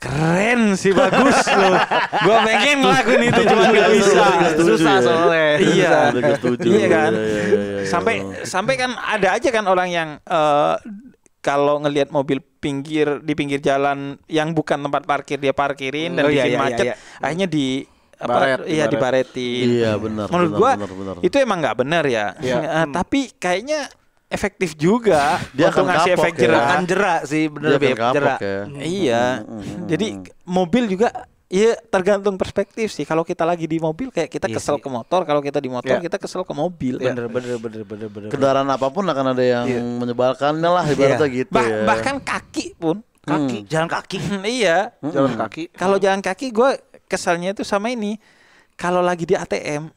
D: keren sih, bagus loh. Gue pengen ngelakuin itu cuma nggak bisa.
C: Susah soalnya.
D: Iya. Iya kan.
A: Iya.
D: Sampai kan ada aja kan orang yang kalau ngelihat mobil di pinggir jalan yang bukan tempat parkir dia parkirin dan bikin macet, akhirnya dibaretin.
A: Iya benar.
D: Menurut gue itu emang nggak benar ya. Tapi kayaknya efektif juga
A: dia
D: untuk
A: akan
D: ngasih
A: kapok
D: efek
A: ya.
D: jerak.
B: Akan jerak sih bener Beb, jerak.
A: Ya.
D: Iya. Jadi mobil juga ya tergantung perspektif sih. Kalau kita lagi di mobil kayak kita kesel ke motor, kalau kita di motor kita kesel ke mobil.
B: Bener.
A: Kendaraan apapun akan ada yang menyebalkannya lah ibaratnya gitu ya.
D: Bahkan kaki pun.
B: Jalan kaki.
D: Iya.
C: Jalan kaki.
D: Kalau jalan kaki gue keselnya itu sama ini. Kalau lagi di ATM,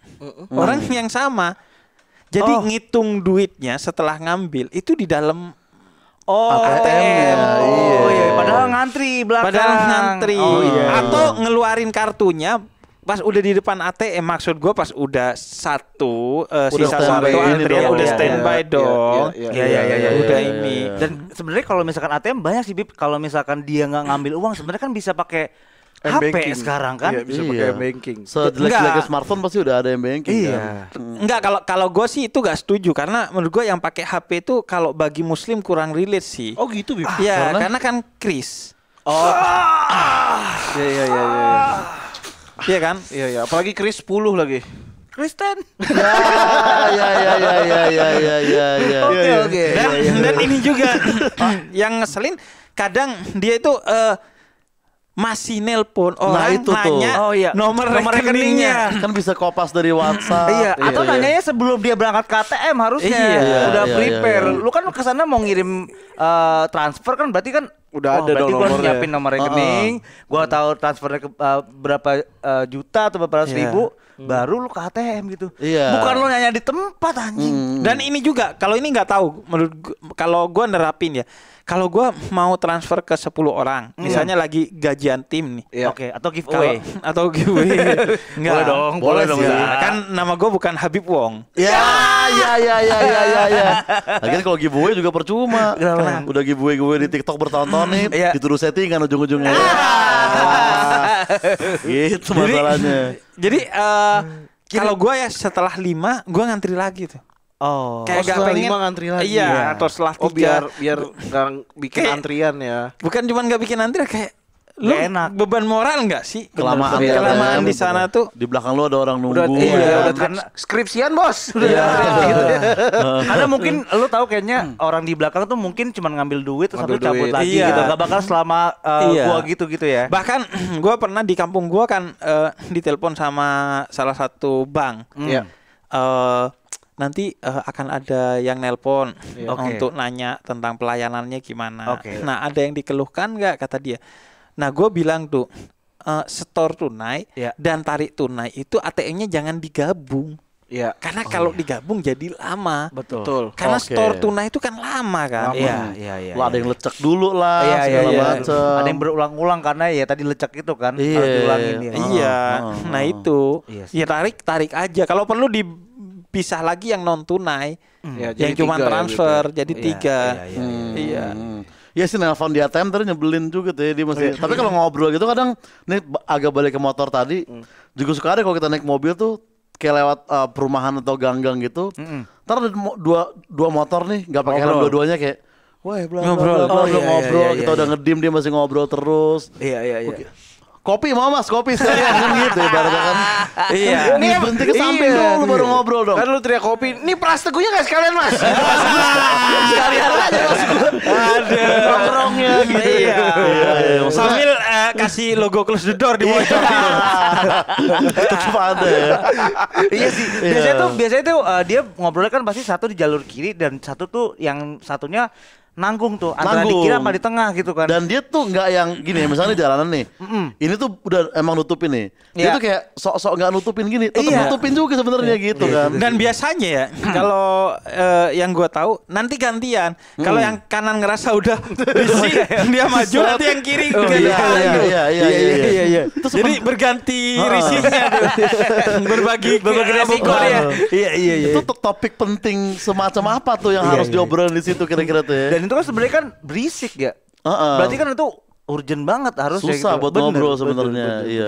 D: orang yang sama. Jadi ngitung duitnya setelah ngambil itu di dalam ATM.
B: Iya. Padahal ngantri belakang.
D: Atau ngeluarin kartunya pas udah di depan ATM. Maksud gue pas udah sisa satu antrian udah standby dong.
B: Iya.
D: Udah ini.
B: Dan sebenarnya kalau misalkan ATM banyak sih Bib. Kalau misalkan dia nggak ngambil uang, sebenarnya kan bisa pakai HP sekarang kan.
C: Iya, bisa pakai banking.
A: Sejelek-jeleknya smartphone pasti udah ada yang banking kan.
D: Enggak, kalau gue sih itu gak setuju karena menurut gue yang pakai HP itu kalau bagi Muslim kurang relate sih.
C: Oh gitu Bib.
D: Iya, karena kan kris.
C: Iya.
D: Iya kan?
C: Iya, apalagi Chris 10 lagi.
B: Kristen.
A: Ya.
B: Oke.
D: Dan ini juga yang ngeselin kadang dia itu masih nelpon orang
A: itu tuh.
D: nanya nomor rekeningnya.
A: Kan bisa kopas dari WhatsApp.
B: Atau nanyanya sebelum dia berangkat ke ATM harusnya. Udah prepare. Lu kan kesana mau ngirim transfer kan berarti kan
C: udah ada dong
B: nomornya. Gua
C: nomornya.
B: nyiapin nomor rekening, gua tahu transfernya ke berapa juta atau berapa ratus ribu, baru lu ke ATM gitu. Bukan lu nanya di tempat anjing.
D: Dan ini juga kalau ini nggak tahu kalau gua nerapin ya. Kalau gue mau transfer ke 10 orang, misalnya lagi gajian tim nih.
B: Oke, atau giveaway.
D: Atau giveaway. Enggak.
C: Boleh dong.
D: Kan nama gue bukan Habib Wong.
A: Ya. Lagian kalau giveaway juga percuma. Udah giveaway di TikTok bertahun-tahun nih, dituduh settingan ujung-ujungnya. Gitu masalahnya.
D: Jadi kalau gue ya setelah 5 gue ngantri lagi tuh.
B: Oh.
D: Kayak
C: setelah
D: pengen
C: 5 ngantri lagi.
D: Iya, atau setelah 3.
C: Oh biar nggak bikin
D: Kayak-
C: antrian ya.
D: Bukan cuma nggak bikin antrian, kayak lu
B: Nggak enak.
D: beban moral nggak sih?
A: Kelamaan
C: Bener.
A: ya,
D: Kelamaan di
A: bener.
D: sana tuh.
A: Di belakang lu ada orang nunggu.
C: Udah
B: Iya,
C: udah
B: karena-
C: skripsian bos.
B: Karena mungkin lu tahu kayaknya orang di belakang tuh mungkin cuma ngambil duit terus
C: Ngambil
B: habis cabut
C: duit.
B: lagi
D: Iya.
B: gitu. Gak bakal selama
D: Iya.
B: gua gitu ya.
D: Bahkan gua pernah di kampung gua kan ditelepon sama salah satu bank.
C: Iya.
D: Nanti akan ada yang nelpon
B: Iya. Oke.
D: untuk nanya tentang pelayanannya gimana.
B: Oke.
D: Nah, ada yang dikeluhkan nggak kata dia. Nah, gue bilang tuh setor tunai
B: Iya.
D: dan tarik tunai itu ATM-nya jangan digabung.
C: Iya.
D: Karena kalau digabung jadi lama.
C: Betul.
D: Karena
A: Oke.
D: store tunai itu kan lama kan.
B: Iya.
A: Lah ada yang lecek dulu lah,
B: Iya,
A: segala
B: iya.
A: macam.
B: Ada yang berulang-ulang karena ya tadi lecek itu kan.
A: Iya.
B: Harus diulangin ya.
D: Iya, nah itu,
B: Iya sih.
D: ya tarik aja. Kalau perlu dipisah lagi yang non tunai,
C: Ya,
D: yang
C: jadi
D: cuma
C: 3 ya
D: transfer
C: gitu.
D: jadi
B: Iya,
D: 3.
B: iya.
D: Iya.
A: Iya sih nelfon di ATM tadi nyebelin juga tuh ya, dia masih. Tapi kalau ngobrol gitu kadang nih agak balik ke motor tadi juga suka ada kalau kita naik mobil tuh kayak lewat perumahan atau gang-gang gitu. Ntar ada dua motor nih nggak pakai helm
B: Ngobrol.
A: dua-duanya kayak, wah bla bla
D: Ngobrol.
A: bla bla,
B: Oh,
A: bla,
B: iya,
A: ngobrol.
B: iya,
A: Kita
B: iya,
A: udah ngedim dia masih ngobrol terus.
B: Iya.
A: Kopi mau mas, kopi sekalian kan gitu ya ibaratnya kan.
D: Iya.
A: Ini berhenti ke samping
C: Iya.
A: dulu baru ngobrol dong.
C: Kan lu teriak kopi, "Nih peras teguhnya enggak sekalian, Mas?"
A: Sekalian aja mas.
D: Ada
A: Nongkrongnya gitu.
D: Iya.
A: Maksudnya-
D: Sambil kasih logo close the door di motor.
A: Tetep ada ya.
B: Iya sih. Biasanya tuh dia ngobrolnya kan pasti satu di jalur kiri dan satu tuh yang satunya nanggung tuh antara di
A: Nanggung.
B: kiri sama di tengah gitu kan.
A: Dan dia tuh nggak yang gini ya, misalnya di jalanan nih. Ini tuh udah emang nutupin nih. Dia
B: Iya.
A: tuh kayak sok-sok nggak nutupin gini, tetap
B: Iya.
A: nutupin juga sebenarnya gitu kan.
D: Dan biasanya ya, kalau yang gua tahu nanti gantian. Kalau yang kanan ngerasa udah berisik, dia maju, nanti yang kiri
A: Oh,
D: gantian.
A: iya.
D: Jadi berganti risihnya tuh. Berbagi resiko dia. Iya.
A: Itu tuh topik penting semacam apa tuh yang harus diobrolin di situ kira-kira tuh ya.
B: Dan itu kan sebenarnya kan berisik ya.
A: Heeh.
B: Berarti kan itu urgent banget harusnya
A: Susah
B: gitu.
A: buat
B: Bener,
A: ngobrol
B: bener,
A: sebenarnya.
B: bener.
D: Iya.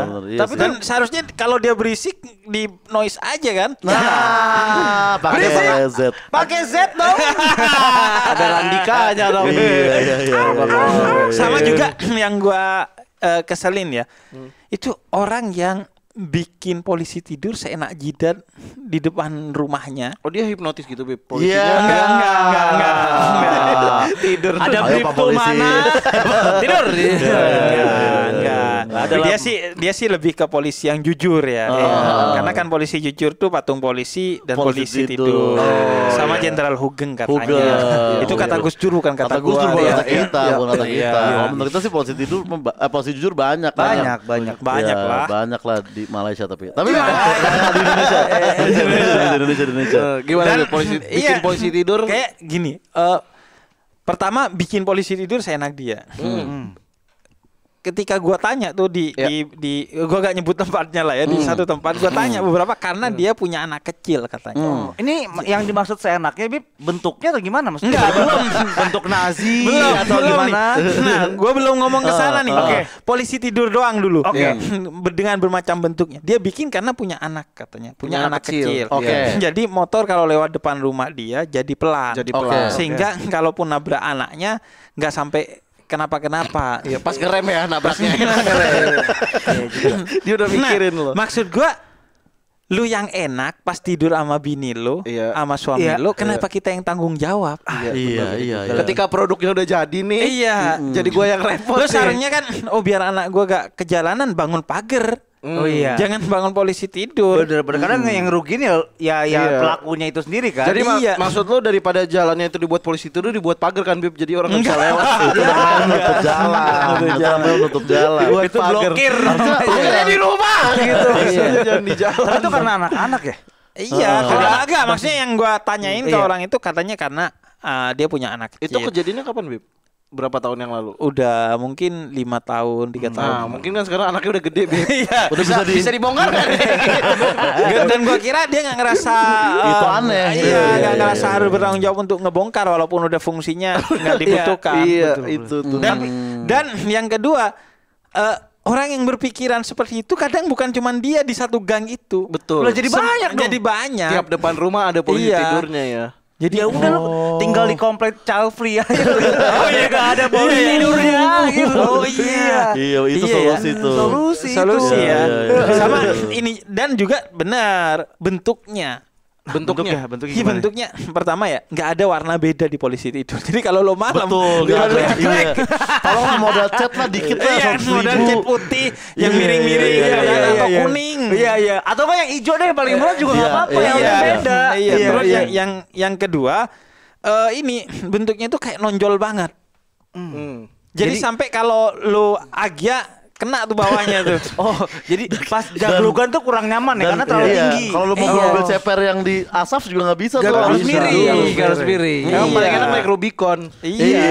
A: bener. Iya
D: Tapi
A: sih.
D: kan seharusnya kalau dia berisik di noise aja kan.
A: Nah, pakai Z.
B: Pakai Z dong.
C: Ada Randikanya dong.
A: Iya.
D: Sama juga yang gua keselin ya. Itu orang yang bikin polisi tidur seenak jidat di depan rumahnya.
C: Oh dia hipnotis gitu, Beb.
A: Iya.
D: Enggak.
C: Tidur.
B: Ada
A: Ayo,
B: brief
A: Pak
B: tuh
A: Polisi.
B: mana? Tidur.
D: Enggak. Dia sih lebih ke polisi yang jujur ya. Karena kan polisi jujur tuh patung polisi dan
A: Polisi
D: polisi
A: tidur.
D: tidur. Sama Jenderal Hugeng katanya.
A: Hugeng.
D: Itu kata Gus Dur bukan kata
A: Gus Dur
D: gua.
A: bukan
D: Iya.
A: kata kita, bukan kata
D: Iya.
A: kita. Kalau menurut kita sih polisi tidur, polisi jujur banyak.
B: Banyak.
D: Banyak
A: Ya,
D: lah.
A: banyak lah di Malaysia tapi di Indonesia. Di Indonesia.
C: Gimana
D: Dan-
C: Beb? Polisi bikin
D: iya.
C: polisi tidur?
D: Kayak gini, pertama bikin polisi tidur seenak dia. Ketika gua tanya tuh di gua gak nyebut tempatnya lah ya, di satu tempat gua tanya beberapa karena dia punya anak kecil katanya.
B: Ini yang dimaksud seenaknya Bib, bentuknya atau gimana maksudnya?
D: Enggak, belum.
B: Bentuk Nazi
D: Belum,
B: atau
D: belum
B: gimana?
D: nih. Nah, gua belum ngomong ke sana nih.
B: Oke.
D: Polisi tidur doang dulu.
B: Oke.
D: Dengan bermacam bentuknya. Dia bikin karena punya anak katanya, punya anak kecil.
A: Oke.
D: Jadi motor kalau lewat depan rumah dia jadi pelan.
C: Jadi
A: Oke.
C: pelan.
D: Sehingga kalaupun nabrak anaknya nggak sampai kenapa-kenapa.
C: Iya, pas ngerem ya nabraknya. Dia udah mikirin loh.
D: Maksud gua lu yang enak pas tidur sama bini lu,
C: Iya.
D: sama suami
B: Iya.
D: lu, kenapa kita yang tanggung jawab?
A: Iya.
C: Ketika produknya udah jadi nih,
D: Iya.
C: jadi gua yang repot.
D: Lu
C: nih.
D: seharusnya kan, biar anak gua gak kejalanan bangun pagar.
B: Oh iya.
D: Jangan bangun polisi tidur.
B: Bener-bener kadang yang rugiin ya
C: Iya.
B: pelakunya itu sendiri kan.
C: Jadi
D: Iya.
C: maksud lu daripada jalannya itu dibuat polisi tidur dibuat pagar kan, Bib? Jadi orang nggak bisa lewat.
A: Nutup jalan. Nutup jalan.
C: Buat
B: itu
C: pagar.
B: blokir.
C: Pagarnya di rumah gitu. Jangan di jalan.
B: Tapi itu karena anak-anak ya.
D: Iya, kalau agak maksudnya yang gua tanyain ke
B: Iya.
D: orang itu katanya karena dia punya anak
C: Itu
D: kecil.
C: kejadiannya kapan, Bib? Berapa tahun yang lalu?
D: Udah mungkin 5 tahun, 3 tahun.
C: Nah, mungkin kan sekarang anaknya udah gede, Bib.
D: Iya.
A: Udah bisa
C: dibongkar kan?
D: Dan gua kira dia nggak ngerasa
A: Itu aneh.
D: Iya, nggak ngerasa harus bertanggung jawab untuk ngebongkar walaupun udah fungsinya nggak dibutuhkan.
C: Iya, itu tuh.
D: Dan yang kedua orang yang berpikiran seperti itu kadang bukan cuma dia di satu gang itu.
C: Betul.
B: Udah jadi banyak dong.
D: Jadi banyak.
C: Tiap depan rumah ada polisi
D: Iya.
C: tidurnya ya.
B: Jadi ya udah lu tinggal di komplek child free aja. Oh iya gak ada polisi tidurnya gitu.
D: Oh iya.
A: Iya, itu
D: Iya ya.
A: solusi tuh.
D: Solusi
A: Iya,
D: ya.
A: iya, iya.
D: Sama ini dan juga benar bentuknya.
B: Bentuknya
D: Iya
B: gimana?
D: bentuknya pertama ya nggak ada warna beda di polisi tidur. Jadi kalau lo malam
A: Betul,
D: nggak
A: gak ada. Iya. Kalau modal cat lah dikit lah,
D: Iya,
A: 100.000.
D: modal cat putih yang
A: Iya,
D: miring-miring
A: iya,
D: ya kan,
A: iya,
D: atau
B: iya.
D: kuning.
B: Iya. Atau kan yang hijau deh yang paling murah juga nggak
A: Iya,
B: apa-apa.
A: iya,
B: Yang
A: iya.
B: beda.
D: Iya. Terus
B: iya.
D: yang kedua ini bentuknya itu kayak nonjol banget. Jadi sampai kalau lo agya kena tuh bawahnya tuh.
B: Oh, jadi pas jaglugan tuh kurang nyaman ya karena terlalu
A: iya,
B: tinggi.
A: Kalau lu mau
B: Iya.
A: mobil ceper yang di asap juga nggak bisa tuh.
B: harus
A: Bisa.
B: miring.
C: Harus miring. Yang
D: Iya.
C: paling enak naik Rubicon.
D: Iya.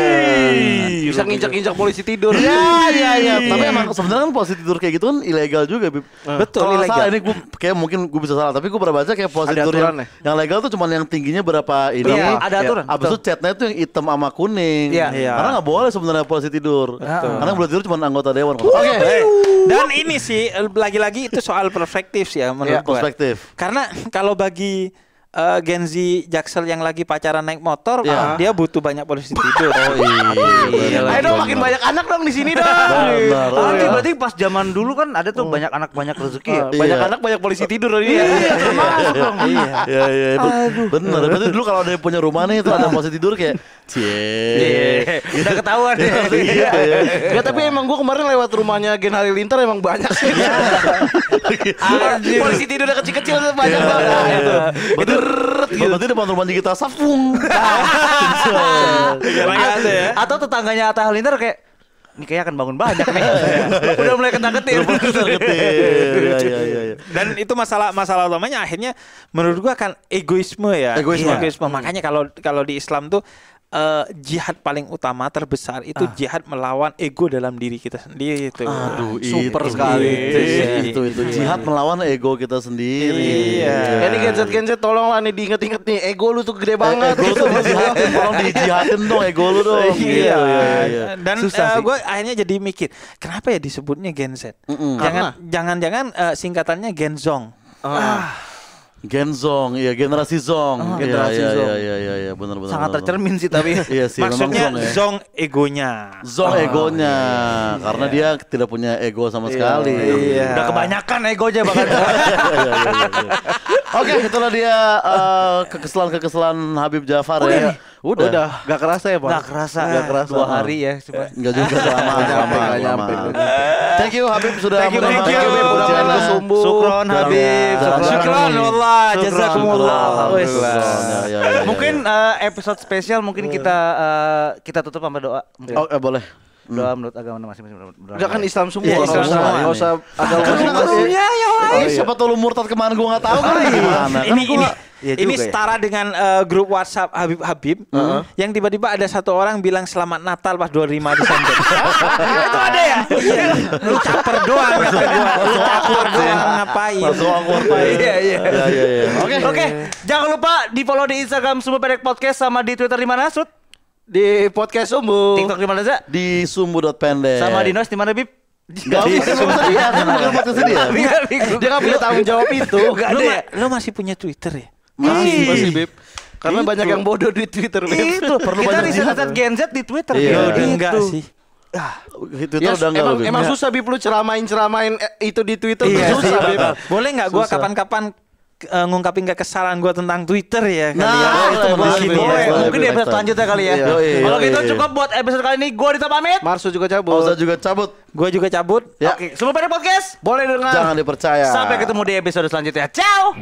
C: Bisa nginjak-injak polisi tidur.
A: Iya. Tapi emang sebenarnya kan posisi tidur kayak gitu kan ilegal juga, Bib.
D: Betul,
A: Kalau nggak
D: ilegal.
A: salah ini gue kayak mungkin gue bisa salah, tapi gue pernah baca kayak posisi
C: Ada
A: tidur
C: aturannya.
A: yang legal tuh cuma yang tingginya berapa ini.
B: Iya, ada aturan,
A: Abis itu catnya tuh yang hitam sama kuning.
B: Iya.
D: Iya.
A: Karena nggak boleh sebenarnya posisi tidur. Karena yang boleh tidur cuma anggota dewan.
D: Oke. Dan ini sih lagi-lagi itu soal perspektif sih ya menurut
A: Iya,
D: gua.
A: perspektif.
D: Karena kalau bagi Gen Z Jaksel yang lagi pacaran naik motor,
A: Iya.
D: dia butuh banyak polisi tidur.
A: Oh iya.
B: Ayo dong makin banyak anak dong di sini dong.
A: Benar.
B: Nanti berarti pas zaman dulu kan ada tuh banyak anak banyak rezeki ya.
A: Iya.
C: Banyak anak banyak polisi tidur tadi ya.
B: Iya, termasuk dong.
A: Iya. Bener. Berarti dulu kalau ada yang punya rumah nih itu ada posisi tidur kayak cie.
B: Udah ketahuan ya.
A: Iya.
C: Enggak, tapi emang gua kemarin lewat rumahnya Gen Halilintar emang banyak sih. Polisi tidur udah kecil-kecil banyak banget. Itu
A: Berarti depan rumahnya kita safung.
D: Karena nggak ada ya.
B: Atau tetangganya Atta Halilintar kayak ini kayaknya akan bangun banyak nih. Udah mulai ketar-ketir.
A: Iya.
D: Dan itu masalah utamanya akhirnya menurut gua kan egoisme ya.
A: Egoisme.
D: Makanya kalau di Islam tuh jihad paling utama terbesar itu jihad melawan ego dalam diri kita sendiri itu.
A: Aduh,
C: Super
A: itu,
C: sekali.
A: Itu jihad melawan ego kita sendiri.
D: Iya.
C: Ini Gen Z tolonglah nih diinget-inget nih, ego lu tuh gede banget.
A: Ego tuh dijihadin, tolong dijihadin dong ego lu dong.
D: Iya.
A: Iya.
D: Dan
B: Susah sih.
D: gue akhirnya jadi mikir, kenapa ya disebutnya Gen Z? Jangan-jangan singkatannya Genzong.
A: Genzong, iya generasi Zong.
B: Generasi Zong.
A: Iya, benar.
B: Sangat tercermin sih tapi.
A: Iya sih,
D: Maksudnya
A: memang Zong ya.
D: Zong egonya.
A: Zong egonya, karena dia tidak punya ego sama sekali.
D: Iya.
B: Udah kebanyakan egonya bahkan.
A: Oke, itulah dia kekesalan Habib Jafar ya.
C: Udah, gak kerasa ya, Bang?
B: Gak kerasa.
C: Gak kerasa.
B: 2 hari ya cuma.
A: Enggak juga lama.
C: nyampe.
A: Thank you Habib sudah
B: Thank you,
A: menemani
B: Habib.
A: kami
C: Udah
A: berjalan.
C: main sumbu.
B: Sukron Habib.
D: Syukron wallah, jazakumullah.
A: Alhamdulillah. Ya.
B: Mungkin episode spesial mungkin kita tutup sama doa.
A: Oh, boleh.
B: Doa menurut agama masing-masing.
C: Enggak kan Islam semua.
D: Iya, Islam semua.
C: Enggak usah ada
A: Kan lu nggak tahu.
B: yang lain.
A: Siapa tahu lu murtad kemana gua nggak tahu kan gimana. Kan
D: Ini
B: Iya
D: ini
B: juga ya.
D: setara dengan grup WhatsApp Habib yang tiba-tiba ada satu orang bilang selamat Natal pas 25 Desember. Itu ada ya? Iya. Lu caper doang kata gua. Lu caper doang ngapain?
B: Iya.
A: Oke.
B: Oke, jangan lupa di-follow di Instagram Sumbu Pendek Podcast sama di Twitter di mana, Sud?
C: di podcast Sumbu.
B: TikTok di mana, Za?
A: Di sumbu.pendek.
B: Sama di Nos di mana, Bib?
A: Gak bisa dia kan bukan podcast dia.
C: Dia nggak punya tanggung jawab itu.
B: Gak ada ya?
D: Lu masih punya Twitter ya?
C: Masih Bib. Karena banyak yang bodoh di Twitter, Bib.
B: Itu,
A: Perlu
B: kita
A: banyak
B: riset
A: jihad.
B: Gen Z di Twitter.
A: Iya.
B: Bib.
D: Udah
B: Gitu.
D: enggak sih.
A: Itu
C: Ya,
A: udah enggak lebih.
C: emang susah Bib lu ceramain itu di Twitter tuh
D: Iya
C: susah
D: sih.
C: Bib.
D: Boleh nggak gua
C: Susah.
D: kapan-kapan ngungkapin kekesalan gua tentang Twitter ya kali
A: Nah,
D: ya?
A: itu
C: boleh,
A: menarik.
C: boleh.
B: Boleh,
A: Boleh,
B: mungkin di
A: boleh.
B: episode selanjutnya kali ya.
C: Iya.
B: Kalau
A: Yoi.
B: gitu cukup buat episode kali ini. Gua Dita pamit.
C: Marsu juga cabut.
A: Pausa juga cabut.
D: Gua juga cabut.
A: Ya.
B: Oke, Sumbu Pendek Podcast.
C: Boleh dengar.
A: Jangan dipercaya.
B: Sampai ketemu di episode selanjutnya. Ciao.